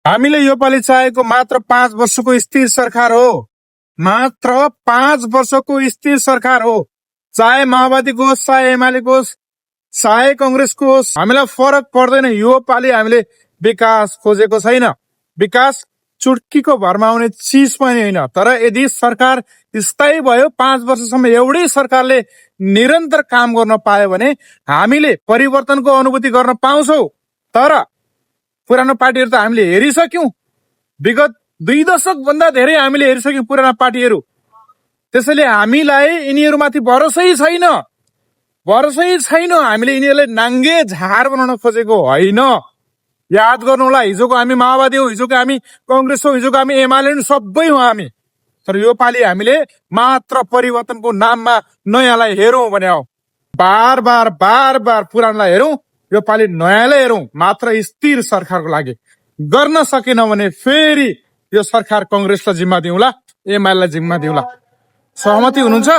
हामीले योपालि चाहेको मात्र 5 वर्षको स्थिर सरकार हो। मात्र 5 वर्षको स्थिर सरकार हो। चाहे माओवादीको होस्, चाहे एमालेको होस्, चाहे कंग्रेसको होस्, हामीलाई फरक पर्दैन। योपालि हामीले विकास खोजेको छैन। विकास चुटकीको भरमा आउने चिज पनि होइन। तर यदि सरकार स्थायी भयो, 5 वर्षसम्म एउटै सरकारले निरन्तर काम गर्न पायो भने हामीले परिवर्तनको अनुभूति गर्न पाउँछौ। तर पुरानो पार्टीहरू त हामीले हेरिसक्यौं। विगत 2 दशक भन्दा धेरै हामीले हेरिसक्यौं पुराना पार्टीहरू। त्यसैले हामीलाई यिनीहरूमाथि भरोसै छैन। हामीले यिनीहरूलाई नाङ्गे झार बनाउन खोजेको होइन। याद गर्नु होला, हिजोको हामी माओवादी हो, हिजोको हामी कंग्रेस हो, हिजोको हामी एमाले सबै हो हामी। तर योपालि हामीले मात्र परिवर्तनको नाममा नयाँलाई हेरौं भने हो। बार बार पुरानलाई हेरौं, योपालि नयाँलाई हेरौं। मात्र स्थिर सरकारको लागि गर्न सकेन भने फेरि यो सरकार कंग्रेसलाई जिम्मा दिउँला, एमालेलाई जिम्मा दिउँला। सहमति हुनुहुन्छ?